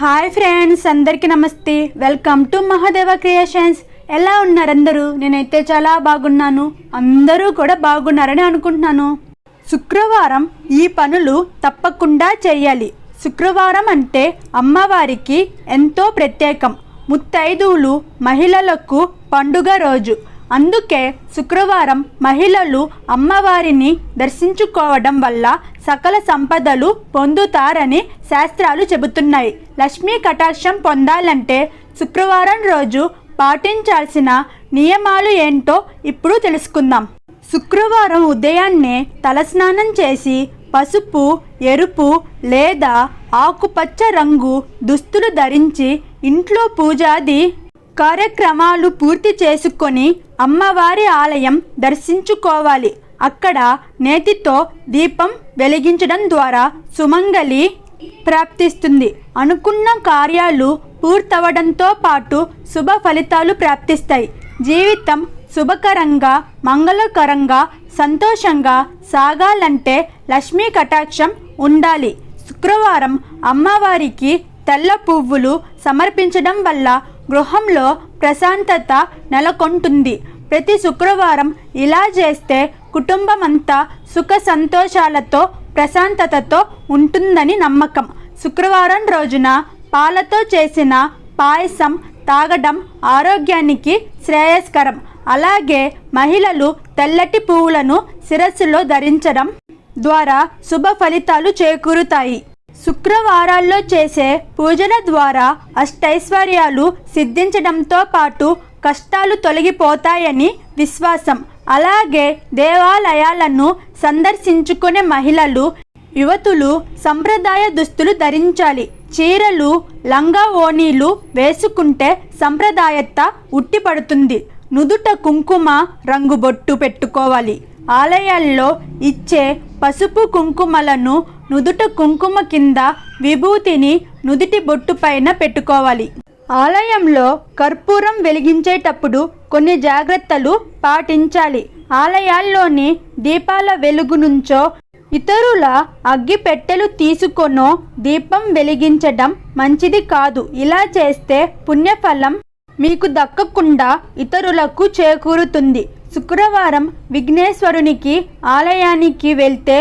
Hi friends, అందరికీ నమస్తే. Welcome to Mahadeva creations. ఎలా ఉన్నారు అందరూ? నేనైతే చాలా బాగున్నాను. అందరూ కూడా బాగున్నారని అనుకుంటున్నాను. శుక్రవారం ఈ పనులు తప్పకుండా చేయాలి. శుక్రవారం అంటే అమ్మవారికి ఎంతో ప్రత్యేకం. ముత్తైదువులు మహిళలకు పండుగ రోజు. అందుకే శుక్రవారం మహిళలు అమ్మవారిని దర్శించుకోవడం వల్ల సకల సంపదలు పొందుతారని శాస్త్రాలు చెబుతున్నాయి. లక్ష్మీ కటాక్షం పొందాలంటే శుక్రవారం రోజు పాటించాల్సిన నియమాలు ఏంటో ఇప్పుడు తెలుసుకుందాం. శుక్రవారం ఉదయాన్నే తలస్నానం చేసి పసుపు, ఎరుపు లేదా ఆకుపచ్చ రంగు దుస్తులు ధరించి ఇంట్లో పూజాది కార్యక్రమాలు పూర్తి చేసుకొని అమ్మవారి ఆలయం దర్శించుకోవాలి. అక్కడ నేతితో దీపం వెలిగించడం ద్వారా సుమంగళి ప్రాప్తిస్తుంది. అనుకున్న కార్యాలు పూర్తవడంతో పాటు శుభ ఫలితాలు ప్రాప్తిస్తాయి. జీవితం శుభకరంగా, మంగళకరంగా, సంతోషంగా సాగాలంటే లక్ష్మీ కటాక్షం ఉండాలి. శుక్రవారం అమ్మవారికి తెల్ల పువ్వులు సమర్పించడం వల్ల గృహంలో ప్రశాంతత నెలకొంటుంది. ప్రతి శుక్రవారం ఇలా చేస్తే కుటుంబం అంతా సుఖ సంతోషాలతో ప్రశాంతతతో ఉంటుందని నమ్మకం. శుక్రవారం రోజున పాలతో చేసిన పాయసం తాగడం ఆరోగ్యానికి శ్రేయస్కరం. అలాగే మహిళలు తెల్లటి పువ్వులను శిరస్సులో ధరించడం ద్వారా శుభ ఫలితాలు చేకూరుతాయి. శుక్రవారాల్లో చేసే పూజల ద్వారా అష్టైశ్వర్యాలు సిద్ధించడంతో పాటు కష్టాలు తొలగిపోతాయని విశ్వాసం. అలాగే దేవాలయాలను సందర్శించుకునే మహిళలు, యువతులు సంప్రదాయ దుస్తులు ధరించాలి. చీరలు, లంగా ఓణీలు వేసుకుంటే సంప్రదాయత ఉట్టిపడుతుంది. నుదుట కుంకుమ రంగు బొట్టు పెట్టుకోవాలి. ఆలయాల్లో ఇచ్చే పసుపు కుంకుమలను నుదుట కుంకుమ కింద విభూతిని నుదుటి బొట్టు పైన పెట్టుకోవాలి. ఆలయంలో కర్పూరం వెలిగించేటప్పుడు కొన్ని జాగ్రత్తలు పాటించాలి. ఆలయాల్లోని దీపాల వెలుగు నుంచో ఇతరుల అగ్గి పెట్టెలు తీసుకొనో దీపం వెలిగించడం మంచిది కాదు. ఇలా చేస్తే పుణ్యఫలం మీకు దక్కకుండా ఇతరులకు చేకూరుతుంది. శుక్రవారం విఘ్నేశ్వరునికి ఆలయానికి వెళ్తే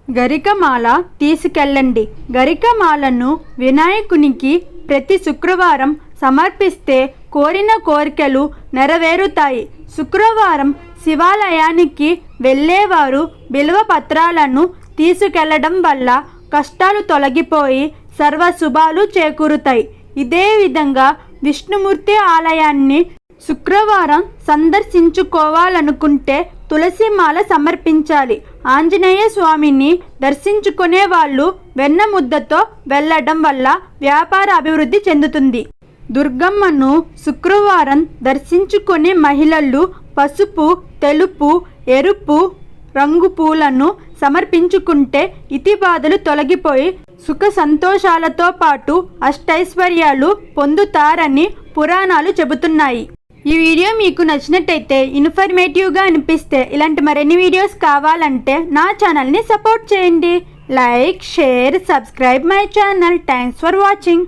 గరికమాల తీసుకెళ్ళండి. గరికమాలను వినాయకునికి ప్రతి శుక్రవారం సమర్పిస్తే కోరిన కోరికలు నెరవేరుతాయి. శుక్రవారం శివాలయానికి వెళ్ళేవారు బిల్వ పత్రాలను తీసుకెళ్లడం వల్ల కష్టాలు తొలగిపోయి సర్వశుభాలు చేకూరుతాయి. ఇదే విధంగా విష్ణుమూర్తి ఆలయాన్ని శుక్రవారం సందర్శించుకోవాలనుకుంటే తులసిమాల సమర్పించాలి. ఆంజనేయ స్వామిని దర్శించుకునే వాళ్ళు వెన్న ముద్దతో వెళ్ళడం వల్ల వ్యాపార అభివృద్ధి చెందుతుంది. దుర్గమ్మను శుక్రవారం దర్శించుకునే మహిళలు పసుపు, తెలుపు, ఎరుపు రంగు పూలను సమర్పించుకుంటే ఇతి బాధలు తొలగిపోయి సుఖ సంతోషాలతో పాటు అష్టైశ్వర్యాలు పొందుతారని పురాణాలు చెబుతున్నాయి. ఈ వీడియో మీకు నచ్చినట్టయితే, ఇన్ఫర్మేటివ్గా అనిపిస్తే ఇలాంటి మరిన్ని వీడియోస్ కావాలంటే నా ఛానల్ని సపోర్ట్ చేయండి. Like, share, subscribe my channel. Thanks for watching.